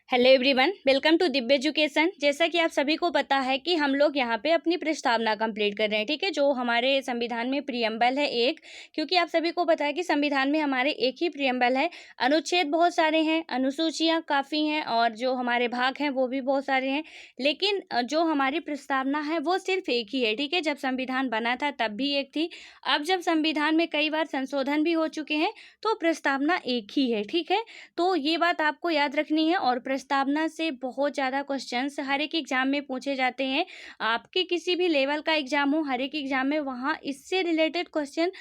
Hello everyone, welcome to Divya education. जैसा कि आप सभी को पता है कि हम लोग यहाँ पे अपनी प्रस्तावना कंप्लीट कर रहे हैं, ठीक है। जो हमारे संविधान में प्रियम्बल है एक, क्योंकि आप सभी को पता है कि संविधान में हमारे एक ही प्रियम्बल है। अनुच्छेद बहुत सारे हैं, अनुसूचियाँ काफ़ी हैं और जो हमारे भाग हैं वो भी बहुत सारे हैं, लेकिन जो हमारी प्रस्तावना है वो सिर्फ एक ही है, ठीक है। जब संविधान बना था तब भी एक थी। अब जब संविधान में कई बार संशोधन भी हो चुके हैं तो प्रस्तावना एक ही है, ठीक है। तो ये बात आपको याद रखनी है। और प्रस्तावना से बहुत ज़्यादा क्वेश्चंस हर एक एग्जाम में पूछे जाते हैं। आपके किसी भी लेवल का एग्जाम हो, हर एक एग्जाम में वहाँ इससे रिलेटेड क्वेश्चन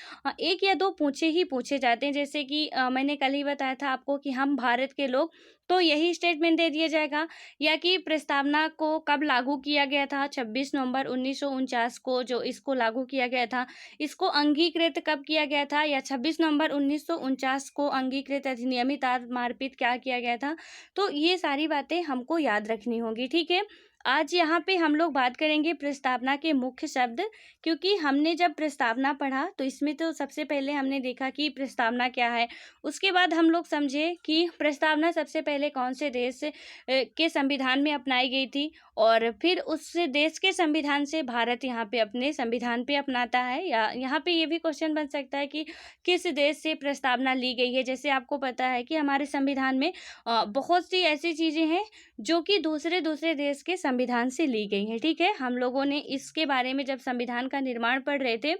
एक या दो पूछे जाते हैं। जैसे कि मैंने कल ही बताया था आपको कि हम भारत के लोग, तो यही स्टेटमेंट दे दिया जाएगा। या कि प्रस्तावना को कब लागू किया गया था, 26 नवंबर 1949 को जो इसको लागू किया गया था। इसको अंगीकृत कब किया गया था, या 26 नवंबर 1949 को अंगीकृत अधिनियमित मार्पित क्या किया गया था। तो ये सारी बातें हमको याद रखनी होंगी, ठीक है। आज यहाँ पे हम लोग बात करेंगे प्रस्तावना के मुख्य शब्द, क्योंकि हमने जब प्रस्तावना पढ़ा तो इसमें तो सबसे पहले हमने देखा कि प्रस्तावना क्या है। उसके बाद हम लोग समझे कि प्रस्तावना सबसे पहले कौन से देश के संविधान में अपनाई गई थी, और फिर उस देश के संविधान से भारत यहाँ पे अपने संविधान पे अपनाता है। या यहाँ पे ये भी क्वेश्चन बन सकता है कि किस देश से प्रस्तावना ली गई है। जैसे आपको पता है कि हमारे संविधान में बहुत सी ऐसी चीज़ें हैं जो कि दूसरे देश के संविधान से ली गई हैं, ठीक है। हम लोगों ने इसके बारे में जब संविधान का निर्माण पढ़ रहे थे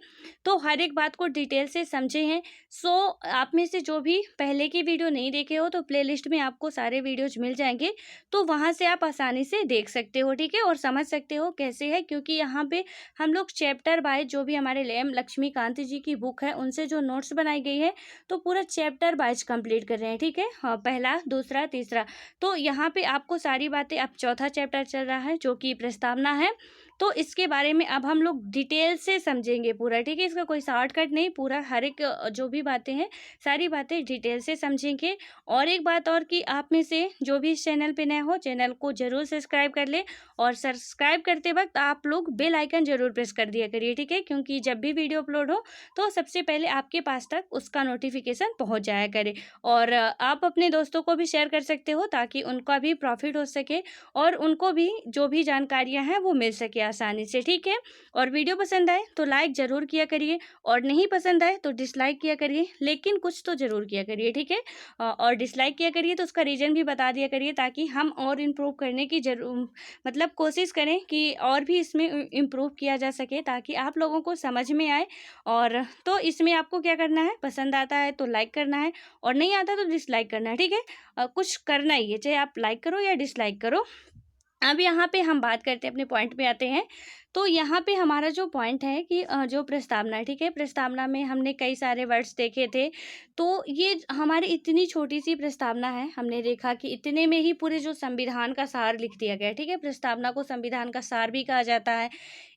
तो हर एक बात को डिटेल से समझे हैं। सो आप में से जो भी पहले की वीडियो नहीं देखे हो तो प्लेलिस्ट में आपको सारे वीडियोज मिल जाएंगे, तो वहाँ से आप आसानी से देख सकते हो, ठीक है, और समझ सकते हो कैसे है। क्योंकि यहाँ पे हम लोग चैप्टर बाय जो भी हमारे एम लक्ष्मीकांत जी की बुक है उनसे जो नोट्स बनाई गई है तो पूरा चैप्टर वाइज कंप्लीट कर रहे हैं, ठीक है। हाँ, पहला, दूसरा, तीसरा, तो यहाँ पे आपको सारी बातें, अब चौथा चैप्टर चल रहा है जो कि प्रस्तावना है, तो इसके बारे में अब हम लोग डिटेल से समझेंगे पूरा, ठीक है। इसका कोई शॉर्टकट नहीं, पूरा हर एक जो भी बातें हैं सारी बातें डिटेल से समझेंगे। और एक बात और कि आप में से जो भी इस चैनल पे नए हो, चैनल को जरूर सब्सक्राइब कर ले, और सब्सक्राइब करते वक्त आप लोग बेल आइकन जरूर प्रेस कर दिया करिए, ठीक है। क्योंकि जब भी वीडियो अपलोड हो तो सबसे पहले आपके पास तक उसका नोटिफिकेशन पहुँच जाया करे। और आप अपने दोस्तों को भी शेयर कर सकते हो ताकि उनका भी प्रॉफिट हो सके और उनको भी जो भी जानकारियां हैं वो मिल सके आसानी से, ठीक है। और वीडियो पसंद आए तो लाइक ज़रूर किया करिए, और नहीं पसंद आए तो डिसलाइक किया करिए, लेकिन कुछ तो ज़रूर किया करिए, ठीक है। और डिसलाइक किया करिए तो उसका रीज़न भी बता दिया करिए, ताकि हम और इम्प्रूव करने की मतलब कोशिश करें कि और भी इसमें इम्प्रूव किया जा सके, ताकि आप लोगों को समझ में आए। और तो इसमें आपको क्या करना है, पसंद आता है तो लाइक करना है, और नहीं आता तो डिसलाइक करना है, ठीक है। कुछ करना ही है, चाहे आप लाइक करो या डिसलाइक करो। अब यहाँ पे हम बात करते हैं, अपने पॉइंट पे आते हैं। तो यहाँ पे हमारा जो पॉइंट है कि जो प्रस्तावना है, ठीक है, प्रस्तावना में हमने कई सारे वर्ड्स देखे थे। तो ये हमारी इतनी छोटी सी प्रस्तावना है, हमने देखा कि इतने में ही पूरे जो संविधान का सार लिख दिया गया है, ठीक है। प्रस्तावना को संविधान का सार भी कहा जाता है।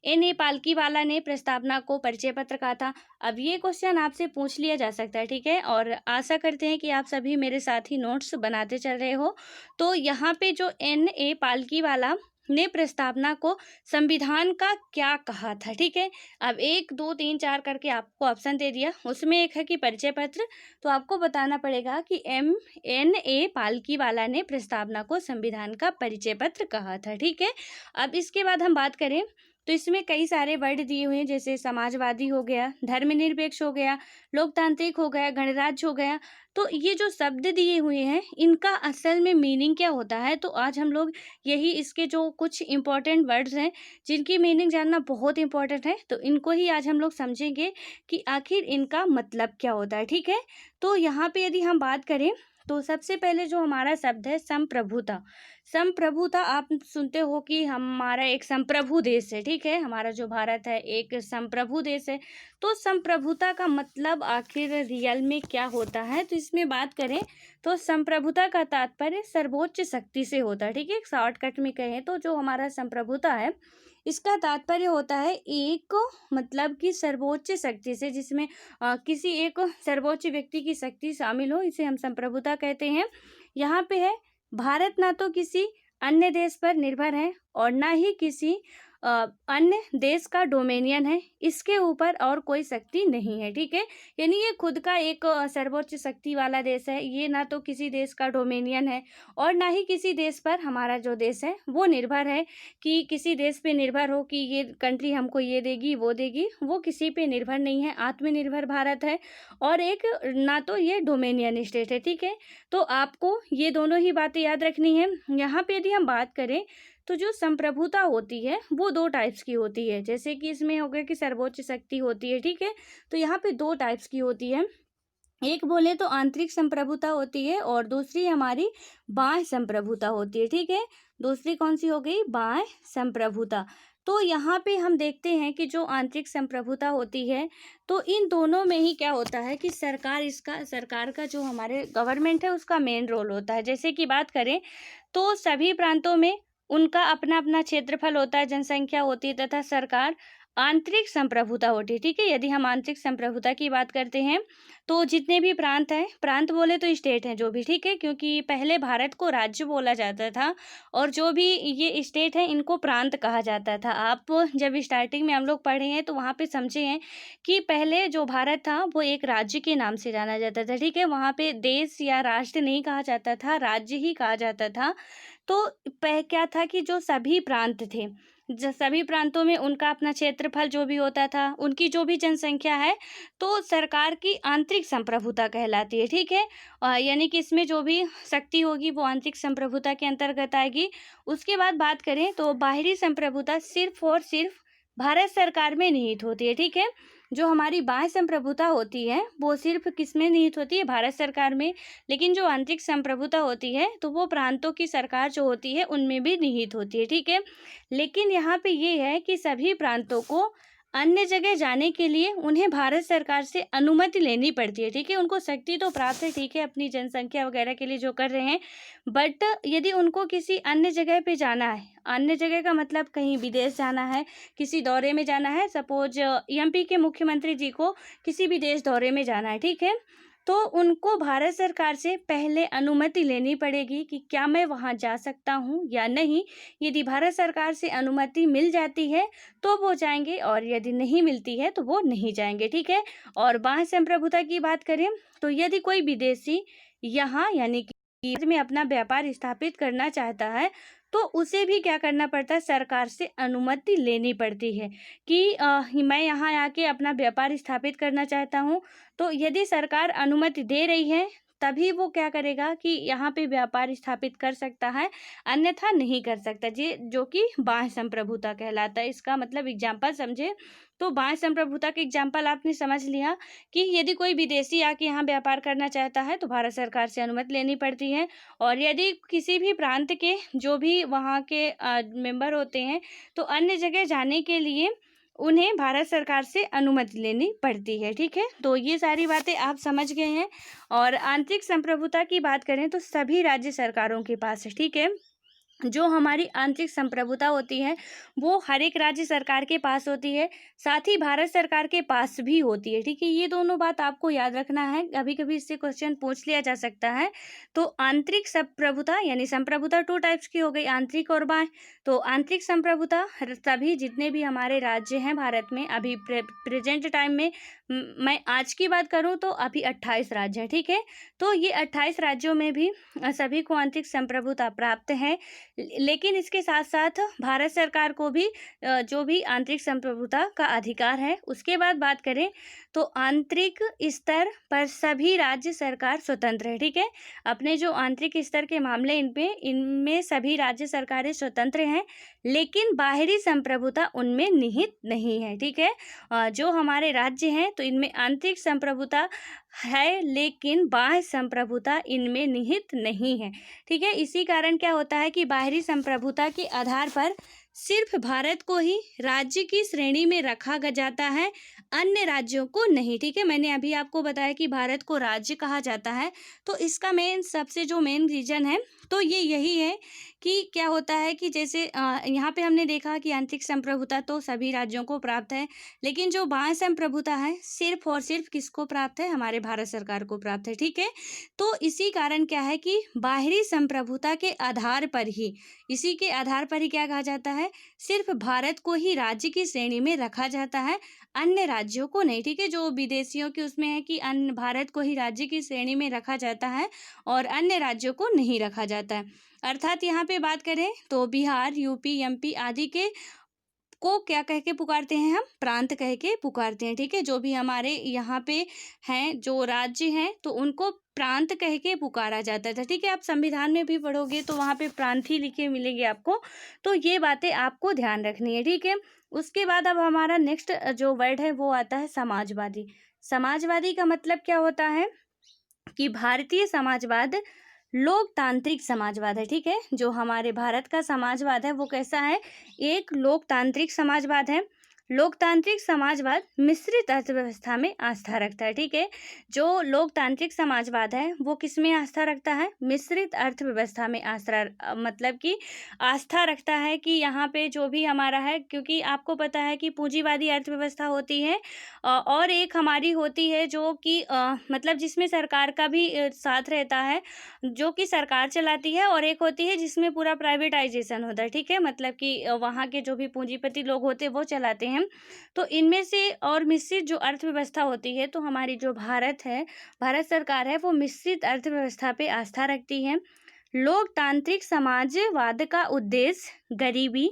एन.ए. पालकीवाला ने प्रस्तावना को परिचय पत्र कहा था। अब ये क्वेश्चन आपसे पूछ लिया जा सकता है, ठीक है। और आशा करते हैं कि आप सभी मेरे साथ ही नोट्स बनाते चल रहे हो। तो यहाँ पे जो एन.ए. पालकीवाला ने प्रस्तावना को संविधान का क्या कहा था, ठीक है। अब 1, 2, 3, 4 करके आपको ऑप्शन दे दिया, उसमें एक है कि परिचय पत्र। तो आपको बताना पड़ेगा कि एन.ए. पालकीवाला ने प्रस्तावना को संविधान का परिचय पत्र कहा था, ठीक है। अब इसके बाद हम बात करें तो इसमें कई सारे वर्ड दिए हुए हैं, जैसे समाजवादी हो गया, धर्मनिरपेक्ष हो गया, लोकतांत्रिक हो गया, गणराज्य हो गया। तो ये जो शब्द दिए हुए हैं इनका असल में मीनिंग क्या होता है, तो आज हम लोग यही इसके जो कुछ इंपॉर्टेंट वर्ड्स हैं जिनकी मीनिंग जानना बहुत इंपॉर्टेंट है, तो इनको ही आज हम लोग समझेंगे कि आखिर इनका मतलब क्या होता है, ठीक है। तो यहाँ पे यदि हम बात करें तो सबसे पहले जो हमारा शब्द है संप्रभुता। संप्रभुता आप सुनते हो कि हमारा एक संप्रभु देश है, ठीक है, हमारा जो भारत है एक संप्रभु देश है। तो संप्रभुता का मतलब आखिर रियल में क्या होता है, तो इसमें बात करें तो संप्रभुता का तात्पर्य सर्वोच्च शक्ति से होता है, ठीक है। शॉर्टकट में कहें तो जो हमारा संप्रभुता है इसका तात्पर्य होता है एक, मतलब कि सर्वोच्च शक्ति से, जिसमें किसी एक सर्वोच्च व्यक्ति की शक्ति शामिल हो, इसे हम संप्रभुता कहते हैं। यहाँ पे है भारत ना तो किसी अन्य देश पर निर्भर है और ना ही किसी अन्य देश का डोमेनियन है, इसके ऊपर और कोई शक्ति नहीं है। ठीक है, यानी ये खुद का एक सर्वोच्च शक्ति वाला देश है। ये ना तो किसी देश का डोमेनियन है और ना ही किसी देश पर हमारा जो देश है वो निर्भर है कि किसी देश पे निर्भर हो कि ये कंट्री हमको ये देगी वो देगी, वो किसी पे निर्भर नहीं है। आत्मनिर्भर भारत है और एक ना तो ये डोमेनियन स्टेट है। ठीक है, तो आपको ये दोनों ही बातें याद रखनी है। यहाँ पे यदि हम बात करें तो जो संप्रभुता होती है वो दो टाइप्स की होती है। जैसे कि इसमें हो गया कि सर्वोच्च शक्ति होती है। ठीक है, तो यहाँ पे दो टाइप्स की होती है। एक बोले तो आंतरिक संप्रभुता होती है और दूसरी हमारी बाह्य संप्रभुता होती है। ठीक है, दूसरी कौन सी हो गई? बाह्य संप्रभुता। तो यहाँ पे हम देखते हैं कि जो आंतरिक संप्रभुता होती है तो इन दोनों में ही क्या होता है कि सरकार का जो हमारे गवर्नमेंट है उसका मेन रोल होता है। जैसे कि बात करें तो सभी प्रांतों में उनका अपना अपना क्षेत्रफल होता है, जनसंख्या होती है तथा सरकार आंतरिक संप्रभुता होती है। ठीक है, यदि हम आंतरिक संप्रभुता की बात करते हैं तो जितने भी प्रांत हैं, प्रांत बोले तो स्टेट हैं जो भी। ठीक है, क्योंकि पहले भारत को राज्य बोला जाता था और जो भी ये स्टेट हैं इनको प्रांत कहा जाता था। आप जब स्टार्टिंग में हम लोग पढ़े हैं तो वहाँ पे समझे हैं कि पहले जो भारत था वो एक राज्य के नाम से जाना जाता था। ठीक है, वहाँ पे देश या राष्ट्र नहीं कहा जाता था, राज्य ही कहा जाता था। तो क्या था कि जो सभी प्रांत थे, सभी प्रांतों में उनका अपना क्षेत्रफल जो भी होता था, उनकी जो भी जनसंख्या है तो सरकार की आंतरिक संप्रभुता कहलाती है। ठीक है, यानी कि इसमें जो भी शक्ति होगी वो आंतरिक संप्रभुता के अंतर्गत आएगी। उसके बाद बात करें तो बाहरी संप्रभुता सिर्फ और सिर्फ भारत सरकार में निहित होती है। ठीक है, जो हमारी बाह्य संप्रभुता होती है वो सिर्फ किस में निहित होती है? भारत सरकार में। लेकिन जो आंतरिक संप्रभुता होती है तो वो प्रांतों की सरकार जो होती है उनमें भी निहित होती है। ठीक है, लेकिन यहाँ पे ये है कि सभी प्रांतों को अन्य जगह जाने के लिए उन्हें भारत सरकार से अनुमति लेनी पड़ती है। ठीक है, उनको शक्ति तो प्राप्त है, ठीक है, अपनी जनसंख्या वगैरह के लिए जो कर रहे हैं, बट यदि उनको किसी अन्य जगह पे जाना है, अन्य जगह का मतलब कहीं विदेश जाना है, किसी दौरे में जाना है, सपोज एमपी के मुख्यमंत्री जी को किसी भी देश दौरे में जाना है। ठीक है, तो उनको भारत सरकार से पहले अनुमति लेनी पड़ेगी कि क्या मैं वहाँ जा सकता हूँ या नहीं। यदि भारत सरकार से अनुमति मिल जाती है तो वो जाएंगे और यदि नहीं मिलती है तो वो नहीं जाएंगे। ठीक है, और बाह्य संप्रभुता की बात करें तो यदि कोई विदेशी यहाँ यानी कि राज्य में अपना व्यापार स्थापित करना चाहता है तो उसे भी क्या करना पड़ता है? सरकार से अनुमति लेनी पड़ती है कि मैं यहाँ आके अपना व्यापार स्थापित करना चाहता हूँ। तो यदि सरकार अनुमति दे रही है तभी वो क्या करेगा कि यहाँ पे व्यापार स्थापित कर सकता है, अन्यथा नहीं कर सकता। जी, जो कि बाह्य संप्रभुता कहलाता है। इसका मतलब एग्जाम्पल समझे तो बाह्य संप्रभुता का एग्जाम्पल आपने समझ लिया कि यदि कोई विदेशी आके यहाँ व्यापार करना चाहता है तो भारत सरकार से अनुमति लेनी पड़ती है। और यदि किसी भी प्रांत के जो भी वहाँ के मेंबर होते हैं तो अन्य जगह जाने के लिए उन्हें भारत सरकार से अनुमति लेनी पड़ती है। ठीक है, तो ये सारी बातें आप समझ गए हैं। और आंतरिक संप्रभुता की बात करें तो सभी राज्य सरकारों के पास है। ठीक है, जो हमारी आंतरिक संप्रभुता होती है वो हर एक राज्य सरकार के पास होती है, साथ ही भारत सरकार के पास भी होती है। ठीक है, ये दोनों बात आपको याद रखना है, कभी कभी इससे क्वेश्चन पूछ लिया जा सकता है। तो आंतरिक संप्रभुता यानी संप्रभुता टू टाइप्स की हो गई, आंतरिक और बाह्य। तो आंतरिक संप्रभुता सभी जितने भी हमारे राज्य हैं भारत में अभी प्रेजेंट टाइम में, मैं आज की बात करूं तो अभी 28 राज्य हैं। ठीक है, तो ये 28 राज्यों में भी सभी को आंतरिक संप्रभुता प्राप्त है। लेकिन इसके साथ साथ भारत सरकार को भी जो भी आंतरिक संप्रभुता का अधिकार है। उसके बाद बात करें तो आंतरिक स्तर पर सभी राज्य सरकार स्वतंत्र है। ठीक है, अपने जो आंतरिक स्तर के मामले इनमें सभी राज्य सरकारें स्वतंत्र हैं, लेकिन बाहरी संप्रभुता उनमें निहित नहीं है। ठीक है, जो हमारे राज्य हैं तो इनमें आंतरिक संप्रभुता है लेकिन बाह्य संप्रभुता इनमें निहित नहीं है। ठीक है, इसी कारण क्या होता है कि बाहरी संप्रभुता के आधार पर सिर्फ भारत को ही राज्य की श्रेणी में रखा जाता है, अन्य राज्यों को नहीं। ठीक है, मैंने अभी आपको बताया कि भारत को राज्य कहा जाता है, तो इसका सबसे जो मेन रीजन है तो ये यही है कि क्या होता है कि जैसे यहाँ पे हमने देखा कि आंतरिक संप्रभुता तो सभी राज्यों को प्राप्त है, लेकिन जो बाह्य संप्रभुता है सिर्फ और सिर्फ किसको प्राप्त है, हमारे भारत सरकार को प्राप्त है। ठीक है, तो इसी कारण क्या है कि बाहरी संप्रभुता के आधार पर ही, इसी के आधार पर ही क्या कहा जाता है, सिर्फ भारत को ही राज्य की श्रेणी में रखा जाता है, अन्य राज्यों को नहीं। ठीक है, जो विदेशियों के उसमें है कि अन्य भारत को ही राज्य की श्रेणी में रखा जाता है और अन्य राज्यों को नहीं रखा जाता है। अर्थात यहाँ पे बात करें तो बिहार, यूपी, एमपी आदि के को क्या कह के पुकारते हैं, हम प्रांत कह के पुकारते हैं। ठीक है, जो भी हमारे यहाँ पे हैं जो राज्य हैं तो उनको प्रांत कह के पुकारा जाता था। ठीक है, आप संविधान में भी पढ़ोगे तो वहाँ पे प्रांत ही लिखे मिलेंगे आपको, तो ये बातें आपको ध्यान रखनी है। ठीक है, उसके बाद अब हमारा नेक्स्ट जो वर्ड है वो आता है समाजवादी। समाजवादी का मतलब क्या होता है कि भारतीय समाजवाद लोकतांत्रिक समाजवाद है। ठीक है, जो हमारे भारत का समाजवाद है वो कैसा है, एक लोकतांत्रिक समाजवाद है। लोकतांत्रिक समाजवाद मिश्रित अर्थव्यवस्था में आस्था रखता है। ठीक है, जो लोकतांत्रिक समाजवाद है वो किस में आस्था रखता है, मिश्रित अर्थव्यवस्था में आस्था मतलब कि आस्था रखता है कि यहाँ पे जो भी हमारा है, क्योंकि आपको पता है कि पूंजीवादी अर्थव्यवस्था होती है और एक हमारी होती है जो कि मतलब जिसमें सरकार का भी साथ रहता है, जो कि सरकार चलाती है, और एक होती है जिसमें पूरा प्राइवेटाइजेशन होता है। ठीक है, मतलब कि वहाँ के जो भी पूंजीपति लोग होते हैं वो चलाते हैं। तो इनमें से और मिश्रित जो अर्थव्यवस्था होती है, तो हमारी जो भारत है, भारत सरकार है, वो मिश्रित अर्थव्यवस्था पे आस्था रखती है। लोकतांत्रिक समाजवाद का उद्देश्य गरीबी,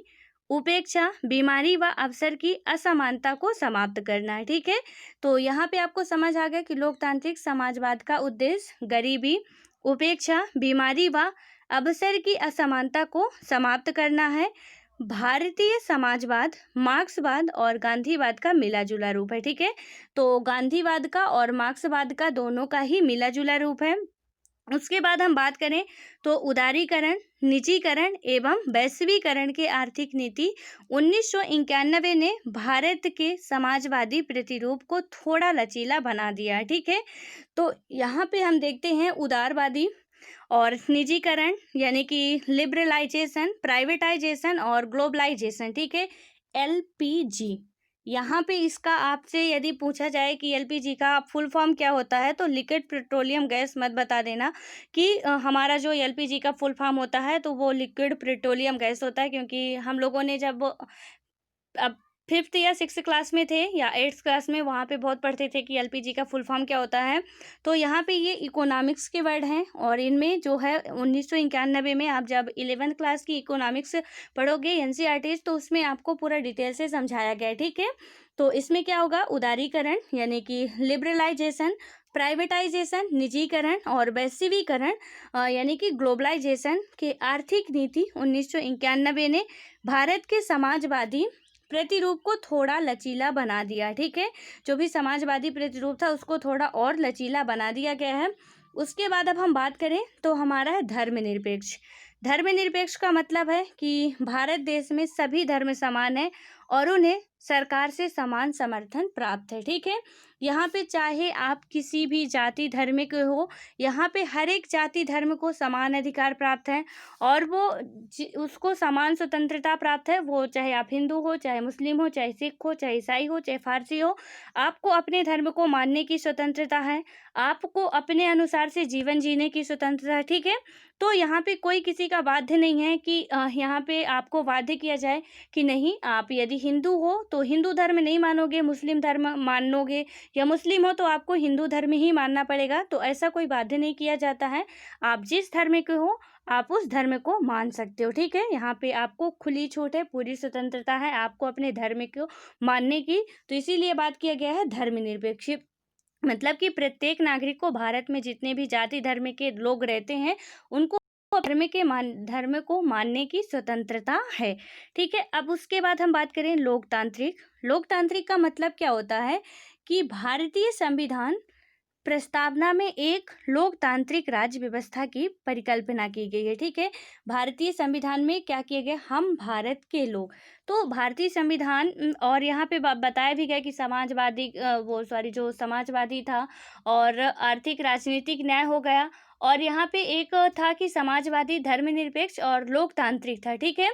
उपेक्षा, बीमारी व अवसर की असमानता को समाप्त करना है। ठीक है, तो यहाँ पे आपको समझ आ गया कि लोकतांत्रिक समाजवाद का उद्देश्य गरीबी, उपेक्षा, बीमारी व अवसर की असमानता को समाप्त करना है। भारतीय समाजवाद मार्क्सवाद और गांधीवाद का मिला जुला रूप है। ठीक है, तो गांधीवाद का और मार्क्सवाद का दोनों का ही मिला जुला रूप है। उसके बाद हम बात करें तो उदारीकरण, निजीकरण एवं वैश्वीकरण के आर्थिक नीति 1991 ने भारत के समाजवादी प्रतिरूप को थोड़ा लचीला बना दिया। ठीक है, तो यहाँ पे हम देखते हैं उदारवादी और निजीकरण यानी कि लिबरलाइजेशन, प्राइवेटाइजेशन और ग्लोबलाइजेशन। ठीक है, एलपीजी, यहाँ पे इसका आपसे यदि पूछा जाए कि एलपीजी का फुल फॉर्म क्या होता है तो लिक्विड पेट्रोलियम गैस मत बता देना कि हमारा जो एलपीजी का फुल फॉर्म होता है तो वो लिक्विड पेट्रोलियम गैस होता है, क्योंकि हम लोगों ने जब अब 5th या 6th क्लास में थे या 8th क्लास में, वहाँ पे बहुत पढ़ते थे कि एलपीजी का फुल फॉर्म क्या होता है। तो यहाँ पे ये इकोनॉमिक्स के वर्ड हैं और इनमें जो है 1991 में आप जब 11th क्लास की इकोनॉमिक्स पढ़ोगे एनसीईआरटी, तो उसमें आपको पूरा डिटेल से समझाया गया है। ठीक है, तो इसमें क्या होगा, उदारीकरण यानी कि लिबरलाइजेशन, प्राइवेटाइजेशन निजीकरण और वैश्वीकरण यानी कि ग्लोबलाइजेशन के आर्थिक नीति 1991 ने भारत के समाजवादी प्रतिरूप को थोड़ा लचीला बना दिया। ठीक है, जो भी समाजवादी प्रतिरूप था उसको थोड़ा और लचीला बना दिया गया है। उसके बाद अब हम बात करें तो हमारा है धर्मनिरपेक्ष। धर्मनिरपेक्ष का मतलब है कि भारत देश में सभी धर्म समान है और उन्हें सरकार से समान समर्थन प्राप्त है। ठीक है, यहाँ पे चाहे आप किसी भी जाति धर्म के हो, यहाँ पे हर एक जाति धर्म को समान अधिकार प्राप्त है और वो उसको समान स्वतंत्रता प्राप्त है। वो चाहे आप हिंदू हो, चाहे मुस्लिम हो, चाहे सिख हो, चाहे ईसाई हो, चाहे फारसी हो, आपको अपने धर्म को मानने की स्वतंत्रता है, आपको अपने अनुसार से जीवन जीने की स्वतंत्रता है। ठीक है, तो यहाँ पे कोई किसी का बाध्य नहीं है कि यहाँ पे आपको बाध्य किया जाए कि नहीं, आप यदि हिंदू हो तो हिंदू धर्म नहीं मानोगे, मुस्लिम धर्म मानोगे, या मुस्लिम हो तो आपको हिंदू धर्म ही मानना पड़ेगा। तो ऐसा कोई बाध्य नहीं किया जाता है, आप जिस धर्म के हो आप उस धर्म को मान सकते हो। ठीक है, यहाँ पे आपको खुली छूट है, पूरी स्वतंत्रता है आपको अपने धर्म को मानने की। तो इसीलिए बात किया गया है धर्मनिरपेक्ष, मतलब कि प्रत्येक नागरिक को भारत में जितने भी जाति धर्म के लोग रहते हैं उनको धर्म को मानने की स्वतंत्रता है। ठीक है, अब उसके बाद हम बात करें लोकतांत्रिक। लोकतांत्रिक का मतलब क्या होता है कि भारतीय संविधान प्रस्तावना में एक लोकतांत्रिक राज्य व्यवस्था की परिकल्पना की गई है। ठीक है, भारतीय संविधान में क्या किया गया, हम भारत के लोग, तो भारतीय संविधान और यहाँ पे बताया भी गया कि समाजवादी जो समाजवादी था और आर्थिक राजनीतिक न्याय हो गया और यहाँ पे एक था कि समाजवादी, धर्मनिरपेक्ष और लोकतांत्रिक था, ठीक है।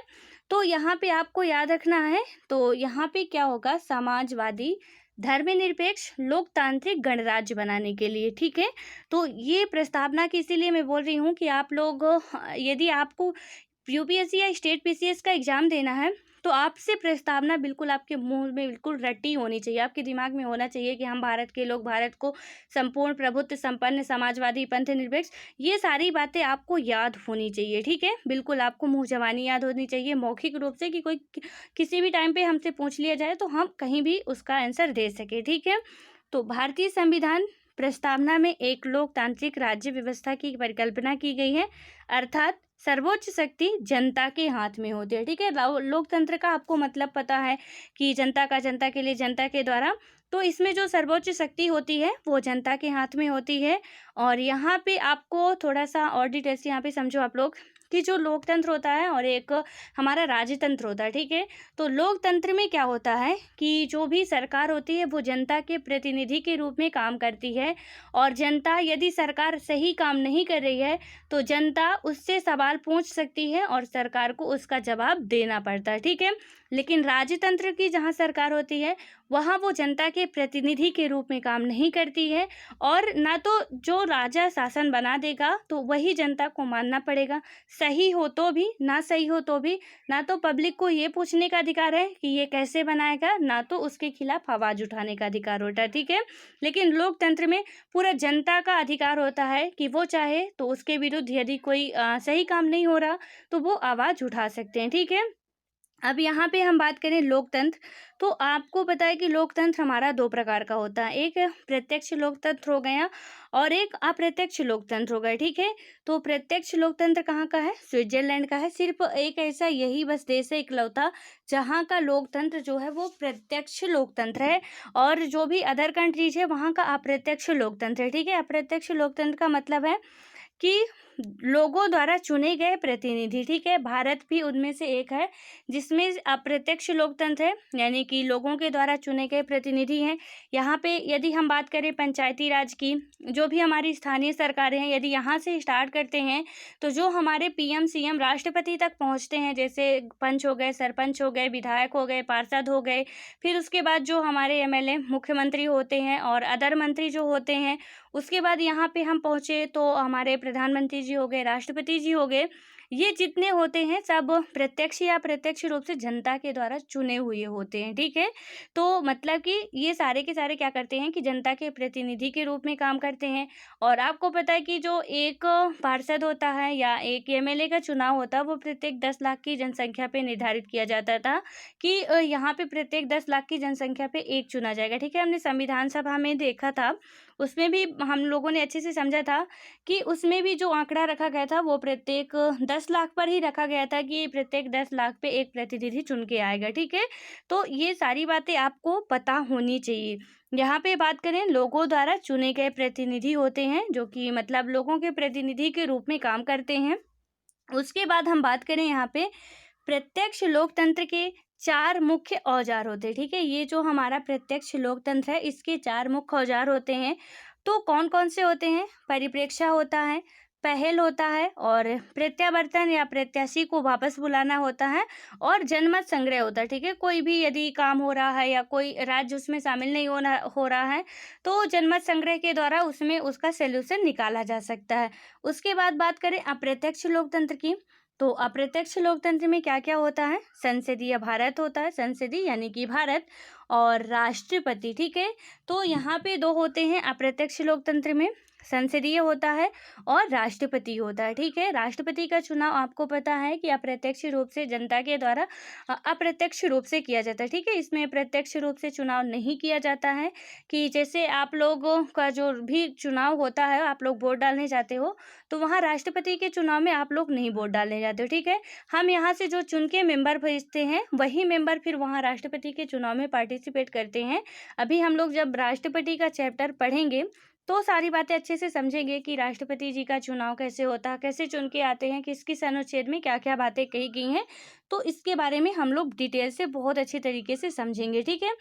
तो यहाँ पे आपको याद रखना है, तो यहाँ पे क्या होगा, समाजवादी, धर्मनिरपेक्ष, लोकतांत्रिक गणराज्य बनाने के लिए, ठीक है। तो ये प्रस्तावना की इसीलिए मैं बोल रही हूँ कि आप लोग यदि आपको यूपीएससी या स्टेट पीसीएस का एग्जाम देना है तो आपसे प्रस्तावना बिल्कुल आपके मुंह में बिल्कुल रटी होनी चाहिए, आपके दिमाग में होना चाहिए कि हम भारत के लोग भारत को संपूर्ण प्रभुत्व संपन्न समाजवादी पंथ निरपेक्ष, ये सारी बातें आपको याद होनी चाहिए, ठीक है। बिल्कुल आपको मुंह जबानी याद होनी चाहिए मौखिक रूप से, कि कोई किसी भी टाइम पे हमसे पूछ लिया जाए तो हम कहीं भी उसका आंसर दे सके, ठीक है। तो भारतीय संविधान प्रस्तावना में एक लोकतांत्रिक राज्य व्यवस्था की परिकल्पना की गई है, अर्थात सर्वोच्च शक्ति जनता के हाथ में होती है, ठीक है। लोकतंत्र का आपको मतलब पता है कि जनता का, जनता के लिए, जनता के द्वारा। तो इसमें जो सर्वोच्च शक्ति होती है वो जनता के हाथ में होती है। और यहाँ पे आपको थोड़ा सा और डिटेल से यहाँ पे समझो आप लोग कि जो लोकतंत्र होता है और एक हमारा राजतंत्र होता है, ठीक है। तो लोकतंत्र में क्या होता है कि जो भी सरकार होती है वो जनता के प्रतिनिधि के रूप में काम करती है, और जनता यदि सरकार सही काम नहीं कर रही है तो जनता उससे सवाल पूछ सकती है और सरकार को उसका जवाब देना पड़ता है, ठीक है। लेकिन राजतंत्र की जहाँ सरकार होती है वहाँ वो जनता के प्रतिनिधि के रूप में काम नहीं करती है, और ना तो जो राजा शासन बना देगा तो वही जनता को मानना पड़ेगा, सही हो तो भी, ना सही हो तो भी। ना तो पब्लिक को ये पूछने का अधिकार है कि ये कैसे बनाएगा, ना तो उसके खिलाफ आवाज़ उठाने का अधिकार होता है, ठीक है। लेकिन लोकतंत्र में पूरा जनता का अधिकार होता है कि वो चाहे तो उसके विरुद्ध यदि कोई सही काम नहीं हो रहा तो वो आवाज़ उठा सकते हैं, ठीक है। अब यहाँ पे हम बात करें लोकतंत्र, तो आपको पता है कि लोकतंत्र हमारा दो प्रकार का होता है, एक प्रत्यक्ष लोकतंत्र हो गया और एक अप्रत्यक्ष लोकतंत्र हो गया, ठीक है। तो प्रत्यक्ष लोकतंत्र कहाँ का है, स्विट्जरलैंड का है। सिर्फ एक ऐसा यही बस देश है इकलौता जहाँ का लोकतंत्र जो है वो प्रत्यक्ष लोकतंत्र है, और जो भी अदर कंट्रीज है वहाँ का अप्रत्यक्ष लोकतंत्र है, ठीक है। अप्रत्यक्ष लोकतंत्र का मतलब है कि लोगों द्वारा चुने गए प्रतिनिधि, ठीक है। भारत भी उनमें से एक है जिसमें अप्रत्यक्ष लोकतंत्र है, यानी कि लोगों के द्वारा चुने गए प्रतिनिधि हैं। यहाँ पे यदि हम बात करें पंचायती राज की, जो भी हमारी स्थानीय सरकारें हैं, यदि यहाँ से स्टार्ट करते हैं तो जो हमारे पीएम सीएम राष्ट्रपति तक पहुँचते हैं, जैसे पंच हो गए, सरपंच हो गए, विधायक हो गए, पार्षद हो गए, फिर उसके बाद जो हमारे एमएलए मुख्यमंत्री होते हैं और अदर मंत्री जो होते हैं, उसके बाद यहाँ पे हम पहुँचे तो हमारे प्रधानमंत्री जी हो गए, राष्ट्रपति जी हो गए, ये जितने होते हैं सब प्रत्यक्ष या अप्रत्यक्ष रूप से जनता के द्वारा चुने हुए होते हैं, ठीक है। तो मतलब कि ये सारे के सारे क्या करते हैं कि जनता के प्रतिनिधि के रूप में काम करते हैं। और आपको पता है कि जो एक पार्षद होता है या एक एमएलए का चुनाव होता है वो प्रत्येक 10 लाख की जनसंख्या पे निर्धारित किया जाता था कि यहाँ पे प्रत्येक 10 लाख की जनसंख्या पे एक चुना जाएगा, ठीक है। हमने संविधान सभा में देखा था, उसमें भी हम लोगों ने अच्छे से समझा था कि उसमें भी जो आंकड़ा रखा गया था वो प्रत्येक 10 लाख पर ही रखा गया था कि प्रत्येक 10 लाख पे एक प्रतिनिधि चुन के आएगा, ठीक है। तो ये सारी बातें आपको पता होनी चाहिए। यहाँ पे बात करें, लोगों द्वारा चुने गए प्रतिनिधि होते हैं जो कि मतलब लोगों के प्रतिनिधि के रूप में काम करते हैं। उसके बाद हम बात करें यहाँ पे प्रत्यक्ष लोकतंत्र के 4 मुख्य औजार होते हैं, ठीक है। ये जो हमारा प्रत्यक्ष लोकतंत्र है इसके 4 मुख्य औजार होते हैं। तो कौन कौन से होते हैं, परिप्रेक्ष्य होता है, पहल होता है, और प्रत्यावर्तन या प्रत्याशी को वापस बुलाना होता है, और जनमत संग्रह होता है, ठीक है। कोई भी यदि काम हो रहा है या कोई राज्य उसमें शामिल नहीं हो रहा है तो जनमत संग्रह के द्वारा उसमें उसका सॉल्यूशन निकाला जा सकता है। उसके बाद बात करें अप्रत्यक्ष लोकतंत्र की, तो अप्रत्यक्ष लोकतंत्र में क्या क्या होता है, संसदीय भारत होता है, संसदीय यानी कि भारत, और राष्ट्रपति, ठीक है। तो यहाँ पे दो होते हैं अप्रत्यक्ष लोकतंत्र में, संसदीय होता है और राष्ट्रपति होता है, ठीक है। राष्ट्रपति का चुनाव आपको पता है कि अप्रत्यक्ष रूप से जनता के द्वारा अप्रत्यक्ष रूप से किया जाता है, ठीक है। इसमें प्रत्यक्ष रूप से चुनाव नहीं किया जाता है कि जैसे आप लोगों का जो भी चुनाव होता है, आप लोग वोट डालने जाते हो तो वहाँ राष्ट्रपति के चुनाव में आप लोग नहीं वोट डालने जाते हो, ठीक है। हम यहाँ से जो चुन के मेंबर भेजते हैं वही मेंबर फिर वहाँ राष्ट्रपति के चुनाव में पार्टिसिपेट करते हैं। अभी हम लोग जब राष्ट्रपति का चैप्टर पढ़ेंगे तो सारी बातें अच्छे से समझेंगे कि राष्ट्रपति जी का चुनाव कैसे होता है, कैसे चुन के आते हैं, किस किस अनुच्छेद में क्या क्या बातें कही गई हैं। तो इसके बारे में हम लोग डिटेल से बहुत अच्छे तरीके से समझेंगे, ठीक है।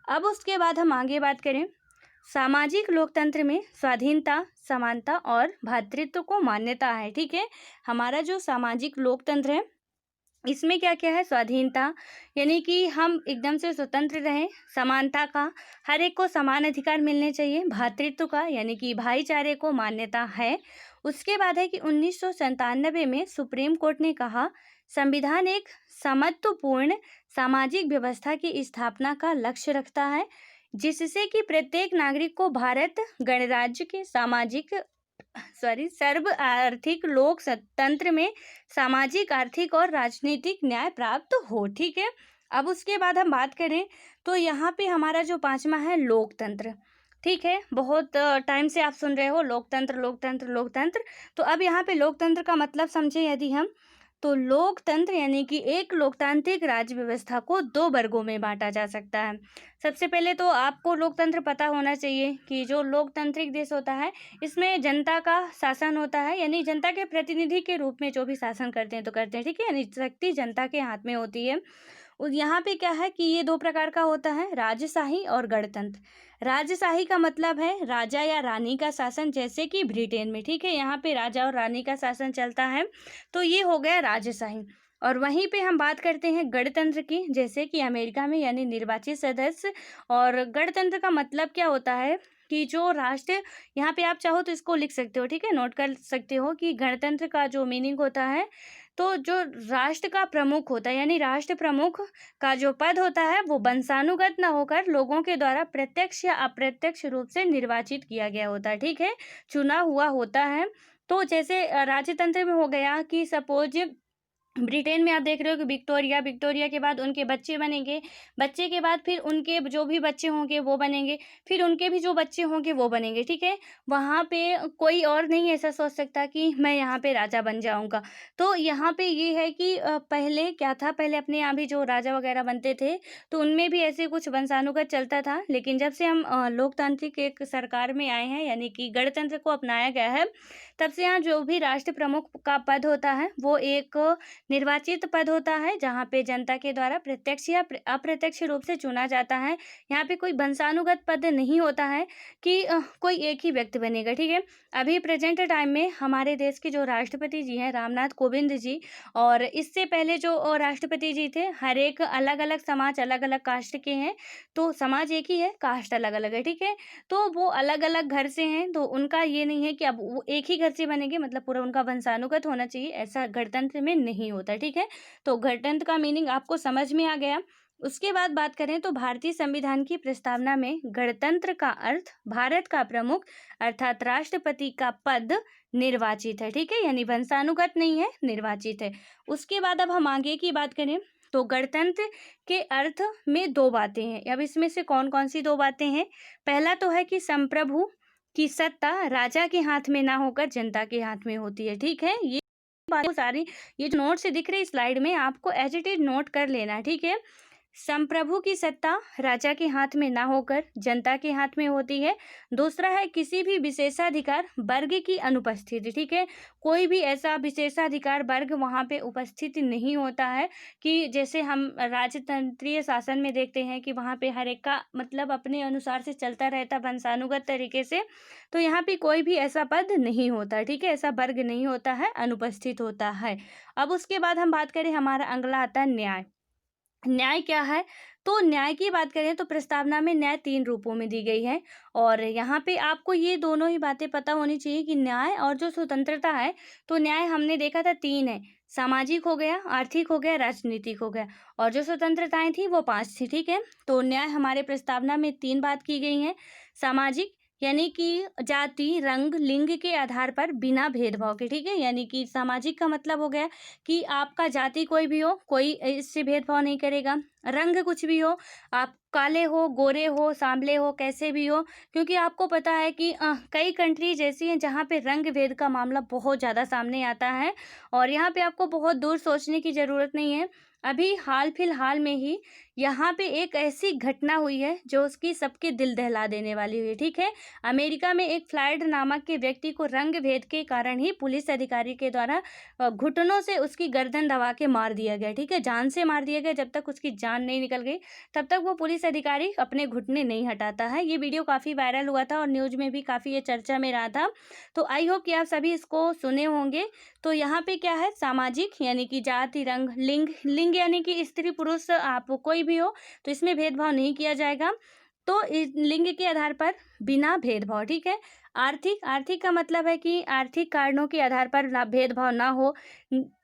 अब उसके बाद हम आगे बात करें सामाजिक लोकतंत्र में स्वाधीनता, समानता और भ्रातृत्व को मान्यता है। ठीक है, हमारा जो सामाजिक लोकतंत्र है इसमें क्या क्या है, स्वाधीनता यानी कि हम एकदम से स्वतंत्र रहें, समानता का, हर एक को समान अधिकार मिलने चाहिए, भ्रातृत्व का यानी कि भाईचारे को मान्यता है। उसके बाद है कि 1997 में सुप्रीम कोर्ट ने कहा संविधान एक समत्वपूर्ण सामाजिक व्यवस्था की स्थापना का लक्ष्य रखता है, जिससे कि प्रत्येक नागरिक को भारत गणराज्य के सर्व आर्थिक लोकतंत्र में सामाजिक, आर्थिक और राजनीतिक न्याय प्राप्त हो। ठीक है, अब उसके बाद हम बात करें तो यहाँ पे हमारा जो पांचवा है लोकतंत्र। ठीक है, बहुत टाइम से आप सुन रहे हो लोकतंत्र लोकतंत्र लोकतंत्र, तो अब यहाँ पे लोकतंत्र का मतलब समझे यदि हम, तो लोकतंत्र यानी कि एक लोकतांत्रिक राज्य व्यवस्था को दो वर्गों में बांटा जा सकता है। सबसे पहले तो आपको लोकतंत्र पता होना चाहिए कि जो लोकतांत्रिक देश होता है इसमें जनता का शासन होता है, यानी जनता के प्रतिनिधि के रूप में जो भी शासन करते हैं तो करते हैं। ठीक है, यानी शक्ति जनता के हाथ में होती है। यहाँ पे क्या है कि ये दो प्रकार का होता है, राजशाही और गणतंत्र। राजशाही का मतलब है राजा या रानी का शासन, जैसे कि ब्रिटेन में। ठीक है, यहाँ पे राजा और रानी का शासन चलता है, तो ये हो गया राजशाही। और वहीं पे हम बात करते हैं गणतंत्र की, जैसे कि अमेरिका में, यानी निर्वाचित सदस्य। और गणतंत्र का मतलब क्या होता है कि जो राष्ट्र, यहाँ पे आप चाहो तो इसको लिख सकते हो, ठीक है, नोट कर सकते हो कि गणतंत्र का जो मीनिंग होता है, तो जो राष्ट्र का प्रमुख होता है, यानी राष्ट्र प्रमुख का जो पद होता है वो वंशानुगत न होकर लोगों के द्वारा प्रत्यक्ष या अप्रत्यक्ष रूप से निर्वाचित किया गया होता है। ठीक है, चुना हुआ होता है। तो जैसे राजतंत्र में हो गया कि सपोज ब्रिटेन में आप देख रहे हो कि विक्टोरिया के बाद उनके बच्चे बनेंगे, बच्चे के बाद फिर उनके जो भी बच्चे होंगे वो बनेंगे, फिर उनके भी जो बच्चे होंगे वो बनेंगे। ठीक है, वहाँ पे कोई और नहीं ऐसा सोच सकता कि मैं यहाँ पे राजा बन जाऊँगा। तो यहाँ पे ये है कि पहले क्या था, पहले अपने यहाँ भी जो राजा वगैरह बनते थे तो उनमें भी ऐसे कुछ वंशानुगत चलता था, लेकिन जब से हम लोकतांत्रिक एक सरकार में आए हैं, यानी कि गणतंत्र को अपनाया गया है, तब से यहाँ जो भी राष्ट्र प्रमुख का पद होता है वो एक निर्वाचित पद होता है, जहाँ पे जनता के द्वारा प्रत्यक्ष या अप्रत्यक्ष रूप से चुना जाता है। यहाँ पे कोई वंशानुगत पद नहीं होता है कि कोई एक ही व्यक्ति बनेगा। ठीक है, अभी प्रेजेंट टाइम में हमारे देश के जो राष्ट्रपति जी हैं रामनाथ कोविंद जी, और इससे पहले जो राष्ट्रपति जी थे, हर एक अलग अलग समाज, अलग अलग कास्ट के हैं। तो समाज एक ही है, कास्ट अलग अलग है। ठीक है, तो वो अलग अलग घर से हैं, तो उनका ये नहीं है कि अब वो एक ही घर से बनेंगे, मतलब पूरा उनका वंशानुगत होना चाहिए, ऐसा गणतंत्र में नहीं होता। ठीक है, तो गणतंत्र का मीनिंग आपको समझ में आ गया। उसके बाद बात करें तो भारतीय संविधान की प्रस्तावना में गणतंत्र का अर्थ भारत का प्रमुख अर्थात राष्ट्रपति का पद निर्वाचित है। ठीक है, यानी वंशानुगत नहीं है, निर्वाचित है। उसके बाद अब हम आगे की बात करें तो गणतंत्र के अर्थ में दो बातें हैं। अब इसमें से कौन कौन सी दो बातें हैं? पहला तो है कि संप्रभु की सत्ता राजा के हाथ में ना होकर जनता के हाथ में होती है। ठीक है, ये बातें सारी, ये जो नोट से दिख रही स्लाइड में, आपको एज इट इज नोट कर लेना। ठीक है, संप्रभु की सत्ता राजा के हाथ में ना होकर जनता के हाथ में होती है। दूसरा है किसी भी विशेषाधिकार वर्ग की अनुपस्थिति। ठीक है, कोई भी ऐसा विशेषाधिकार वर्ग वहाँ पे उपस्थित नहीं होता है कि जैसे हम राजतंत्रीय शासन में देखते हैं कि वहाँ पे हर एक का मतलब अपने अनुसार से चलता रहता वंशानुगत तरीके से, तो यहाँ पे कोई भी ऐसा पद नहीं होता। ठीक है, ऐसा वर्ग नहीं होता है, अनुपस्थित होता है। अब उसके बाद हम बात करें, हमारा अगला आता है न्याय। न्याय क्या है? तो न्याय की बात करें तो प्रस्तावना में न्याय 3 रूपों में दी गई है, और यहाँ पे आपको ये दोनों ही बातें पता होनी चाहिए कि न्याय और जो स्वतंत्रता है, तो न्याय हमने देखा था 3 है, सामाजिक हो गया, आर्थिक हो गया, राजनीतिक हो गया, और जो स्वतंत्रताएं थी वो 5 थी। ठीक है, तो न्याय हमारे प्रस्तावना में 3 बात की गई है। सामाजिक यानी कि जाति, रंग, लिंग के आधार पर बिना भेदभाव के। ठीक है, यानी कि सामाजिक का मतलब हो गया कि आपका जाति कोई भी हो, कोई इससे भेदभाव नहीं करेगा। रंग कुछ भी हो, आप काले हो, गोरे हो, सांवले हो, कैसे भी हो, क्योंकि आपको पता है कि कई कंट्रीज ऐसी हैं जहाँ पे रंग भेद का मामला बहुत ज़्यादा सामने आता है, और यहाँ पे आपको बहुत दूर सोचने की ज़रूरत नहीं है। अभी हाल फिलहाल में ही यहाँ पे एक ऐसी घटना हुई है जो उसकी सबके दिल दहला देने वाली हुई है। ठीक है, अमेरिका में एक फ्लॉयड नामक के व्यक्ति को रंग भेद के कारण ही पुलिस अधिकारी के द्वारा घुटनों से उसकी गर्दन दबा के मार दिया गया। ठीक है, जान से मार दिया गया। जब तक उसकी जान नहीं निकल गई तब तक वो पुलिस अधिकारी अपने घुटने नहीं हटाता है। ये वीडियो काफ़ी वायरल हुआ था और न्यूज़ में भी काफ़ी ये चर्चा में रहा था। तो आई होप कि आप सभी इसको सुने होंगे। तो यहाँ पे क्या है, सामाजिक यानी कि जाति, रंग, लिंग यानी कि स्त्री पुरुष आप कोई भी हो, तो इसमें भेदभाव नहीं किया जाएगा। तो इस लिंग के आधार पर बिना भेदभाव, ठीक है। आर्थिक का मतलब है कि आर्थिक कारणों के आधार पर ना भेदभाव ना हो,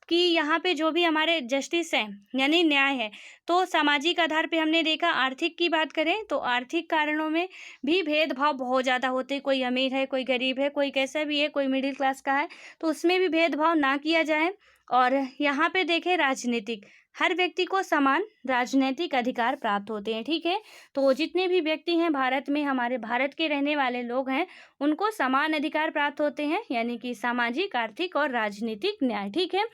कि यहाँ पे जो भी हमारे जस्टिस है यानी न्याय है, तो सामाजिक आधार पे हमने देखा। आर्थिक की बात करें तो आर्थिक कारणों में भी भेदभाव बहुत ज़्यादा होते हैं। कोई अमीर है, कोई गरीब है, कोई कैसा भी है, कोई मिडिल क्लास का है, तो उसमें भी भेदभाव ना किया जाए। और यहाँ पे देखें राजनीतिक, हर व्यक्ति को समान राजनीतिक अधिकार प्राप्त होते हैं, ठीक है। तो जितने भी व्यक्ति हैं भारत में, हमारे भारत के रहने वाले लोग हैं, उनको समान अधिकार प्राप्त होते हैं, यानी कि सामाजिक, आर्थिक और राजनीतिक न्याय, ठीक है।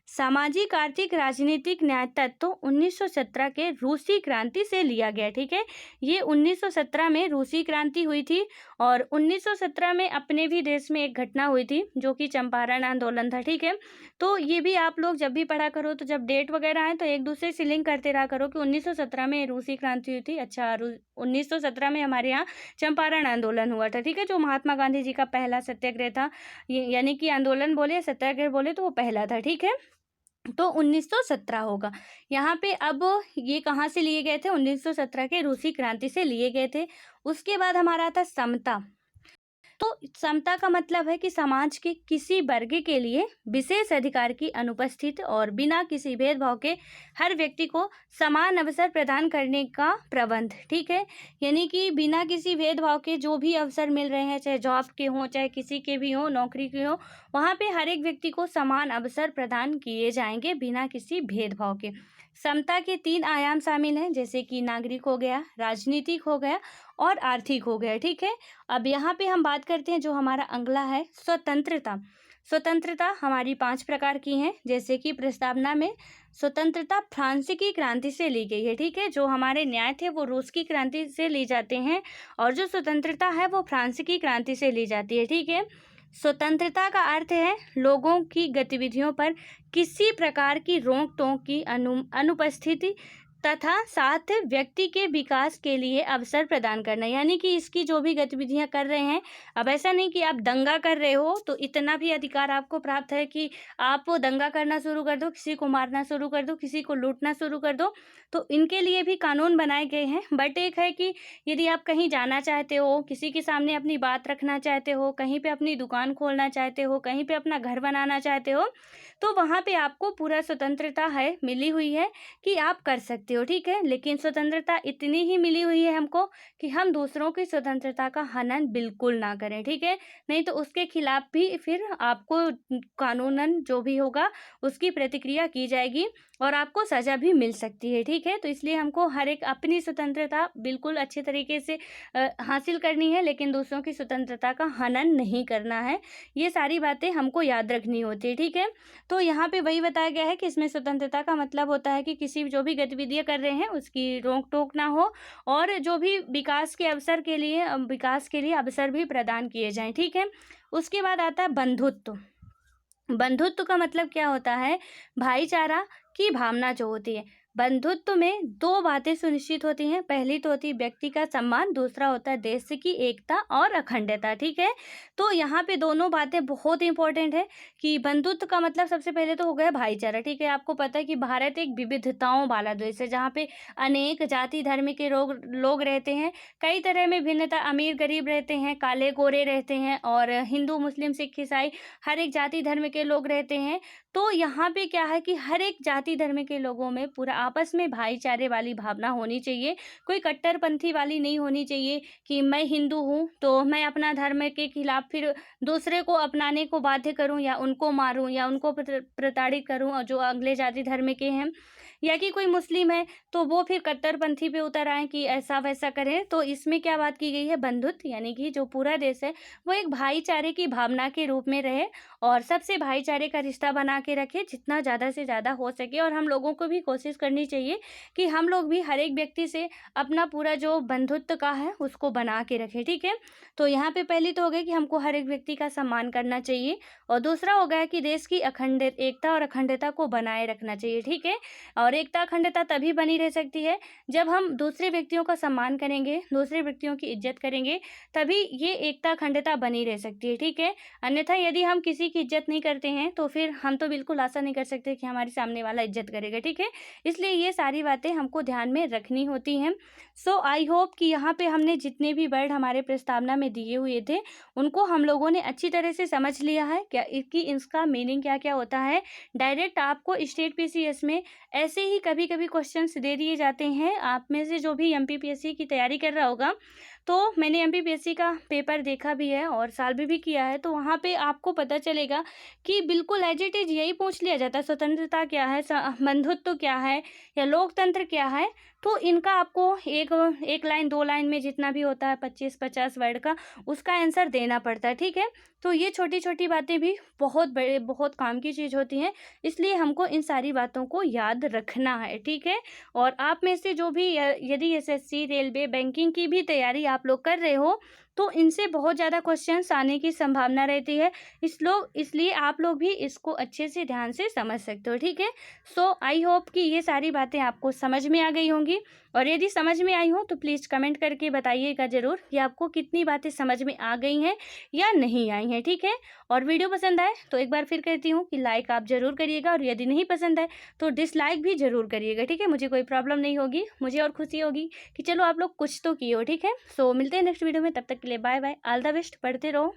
सामाजिक, आर्थिक, राजनीतिक न्याय तत्व 1917 के रूसी क्रांति से लिया गया, ठीक है। ये 1917 में रूसी क्रांति हुई थी और 1917 में अपने भी देश में एक घटना हुई थी जो कि चंपारण आंदोलन था, ठीक है। तो ये भी आप लोग जब भी पढ़ा करो तो जब डेट वगैरह आए तो एक दूसरे से लिंक करते रहा करो कि 1917 में रूसी क्रांति हुई थी। अच्छा, 1917 में हमारे यहाँ चंपारण आंदोलन हुआ था, ठीक है, जो महात्मा गांधी जी का पहला सत्याग्रह था। यानी कि आंदोलन बोले, सत्याग्रह बोले तो वो पहला था, ठीक है। तो 1917 होगा यहाँ पे। अब ये कहाँ से लिए गए थे? 1917 के रूसी क्रांति से लिए गए थे। उसके बाद हमारा था समता। तो समता का मतलब है कि समाज के किसी वर्ग के लिए विशेष अधिकार की अनुपस्थित और बिना किसी भेदभाव के हर व्यक्ति को समान अवसर प्रदान करने का प्रबंध, ठीक है। यानी कि बिना किसी भेदभाव के जो भी अवसर मिल रहे हैं, चाहे जॉब के हों, चाहे किसी के भी हों, नौकरी के हों, वहाँ पे हर एक व्यक्ति को समान अवसर प्रदान किए जाएंगे बिना किसी भेदभाव के। समता के 3 आयाम शामिल हैं, जैसे कि नागरिक हो गया, राजनीतिक हो गया और आर्थिक हो गया, ठीक है। अब यहाँ पे हम बात करते हैं जो हमारा अगला है स्वतंत्रता। स्वतंत्रता हमारी 5 प्रकार की हैं, जैसे कि प्रस्तावना में स्वतंत्रता फ्रांसीसी क्रांति से ली गई है, ठीक है। जो हमारे न्याय थे वो रूस की क्रांति से ली जाते हैं और जो स्वतंत्रता है वो फ्रांसीसी क्रांति से ली जाती है, ठीक है। स्वतंत्रता का अर्थ है लोगों की गतिविधियों पर किसी प्रकार की रोक टोक की अनुपस्थिति तथा साथ व्यक्ति के विकास के लिए अवसर प्रदान करना। यानी कि इसकी जो भी गतिविधियां कर रहे हैं, अब ऐसा नहीं कि आप दंगा कर रहे हो तो इतना भी अधिकार आपको प्राप्त है कि आप दंगा करना शुरू कर दो, किसी को मारना शुरू कर दो, किसी को लूटना शुरू कर दो। तो इनके लिए भी कानून बनाए गए हैं। बट एक है कि यदि आप कहीं जाना चाहते हो, किसी के सामने अपनी बात रखना चाहते हो, कहीं पे अपनी दुकान खोलना चाहते हो, कहीं पे अपना घर बनाना चाहते हो, तो वहाँ पे आपको पूरा स्वतंत्रता है, मिली हुई है कि आप कर सकते हो, ठीक है। लेकिन स्वतंत्रता इतनी ही मिली हुई है हमको कि हम दूसरों की स्वतंत्रता का हनन बिल्कुल ना करें, ठीक है। नहीं तो उसके खिलाफ भी फिर आपको कानूनन जो भी होगा उसकी प्रतिक्रिया की जाएगी और आपको सज़ा भी मिल सकती है, ठीक है। तो इसलिए हमको हर एक अपनी स्वतंत्रता बिल्कुल अच्छे तरीके से हासिल करनी है, लेकिन दूसरों की स्वतंत्रता का हनन नहीं करना है। ये सारी बातें हमको याद रखनी होती है, ठीक है। तो यहाँ पे वही बताया गया है कि इसमें स्वतंत्रता का मतलब होता है कि किसी जो भी गतिविधियाँ कर रहे हैं उसकी रोक टोक ना हो और जो भी विकास के लिए अवसर भी प्रदान किए जाएं, ठीक है। उसके बाद आता है बंधुत्व। बंधुत्व का मतलब क्या होता है? भाईचारा की भावना जो होती है। बंधुत्व में 2 बातें सुनिश्चित होती हैं। पहली तो होती है व्यक्ति का सम्मान, दूसरा होता है देश की एकता और अखंडता, ठीक है। तो यहाँ पे दोनों बातें बहुत इंपॉर्टेंट है कि बंधुत्व का मतलब सबसे पहले तो हो गया भाईचारा, ठीक है। आपको पता है कि भारत एक विविधताओं वाला देश है जहाँ पे अनेक जाति धर्म के लोग रहते हैं। कई तरह में भिन्नता, अमीर गरीब रहते हैं, काले गोरे रहते हैं और हिंदू मुस्लिम सिख ईसाई हर एक जाति धर्म के लोग रहते हैं। तो यहाँ पे क्या है कि हर एक जाति धर्म के लोगों में पूरा आपस में भाईचारे वाली भावना होनी चाहिए। कोई कट्टरपंथी वाली नहीं होनी चाहिए कि मैं हिंदू हूँ तो मैं अपना धर्म के खिलाफ फिर दूसरे को अपनाने को बाध्य करूँ या उनको मारूँ या उनको प्रताड़ित करूँ, और जो अगले जाति धर्म के हैं। या कि कोई मुस्लिम है तो वो फिर कट्टरपंथी पे उतर आए कि ऐसा वैसा करें। तो इसमें क्या बात की गई है? बंधुत्व, यानी कि जो पूरा देश है वो एक भाईचारे की भावना के रूप में रहे और सबसे भाईचारे का रिश्ता बना के रखे जितना ज़्यादा से ज़्यादा हो सके। और हम लोगों को भी कोशिश करनी चाहिए कि हम लोग भी हर एक व्यक्ति से अपना पूरा जो बंधुत्व का है उसको बना के रखें, ठीक है। तो यहाँ पे पहली तो हो गई कि हमको हर एक व्यक्ति का सम्मान करना चाहिए और दूसरा हो गया कि देश की एकता और अखंडता को बनाए रखना चाहिए, ठीक है। और और एकता अखंडता तभी बनी रह सकती है जब हम दूसरे व्यक्तियों का सम्मान करेंगे, दूसरे व्यक्तियों की इज्जत करेंगे, तभी ये एकता अखंडता बनी रह सकती है, ठीक है। अन्यथा यदि हम किसी की इज्जत नहीं करते हैं तो फिर हम तो बिल्कुल आशा नहीं कर सकते कि हमारे सामने वाला इज्जत करेगा, ठीक है। इसलिए ये सारी बातें हमको ध्यान में रखनी होती हैं। सो आई होप कि यहाँ पे हमने जितने भी वर्ड हमारे प्रस्तावना में दिए हुए थे उनको हम लोगों ने अच्छी तरह से समझ लिया है क्या कि इसका मीनिंग क्या क्या होता है। डायरेक्ट आपको स्टेट पीसीएस में ऐसे ही कभी कभी क्वेश्चंस दे दिए जाते हैं। आप में से जो भी एमपीपीएससी की तैयारी कर रहा होगा, तो मैंने एमपीपीएससी का पेपर देखा भी है और साल भी किया है, तो वहाँ पे आपको पता चलेगा कि बिल्कुल एज इट इज यही पूछ लिया जाता है, स्वतंत्रता क्या है, बंधुत्व क्या है, या लोकतंत्र क्या है। तो इनका आपको एक लाइन 2 लाइन में जितना भी होता है 25-50 वर्ड का, उसका आंसर देना पड़ता है, ठीक है। तो ये छोटी छोटी बातें भी बहुत काम की चीज़ होती हैं, इसलिए हमको इन सारी बातों को याद रखना है, ठीक है। और आप में से जो भी यदि एसएससी, रेलवे, बैंकिंग की भी तैयारी आप लोग कर रहे हो, तो इनसे बहुत ज़्यादा क्वेश्चंस आने की संभावना रहती है। इसलिए आप लोग भी इसको अच्छे से ध्यान से समझ सकते हो, ठीक है। सो आई होप कि ये सारी बातें आपको समझ में आ गई होंगी, और यदि समझ में आई हो तो प्लीज़ कमेंट करके बताइएगा ज़रूर कि आपको कितनी बातें समझ में आ गई हैं या नहीं आई हैं, ठीक है। और वीडियो पसंद आए तो एक बार फिर कहती हूँ कि लाइक आप ज़रूर करिएगा, और यदि नहीं पसंद आए तो डिसलाइक भी ज़रूर करिएगा, ठीक है। मुझे कोई प्रॉब्लम नहीं होगी, मुझे और खुशी होगी कि चलो आप लोग कुछ तो किए हो, ठीक है। सो मिलते हैं नेक्स्ट वीडियो में, तब तक के लिए bye bye, all the best, पढ़ते रहो।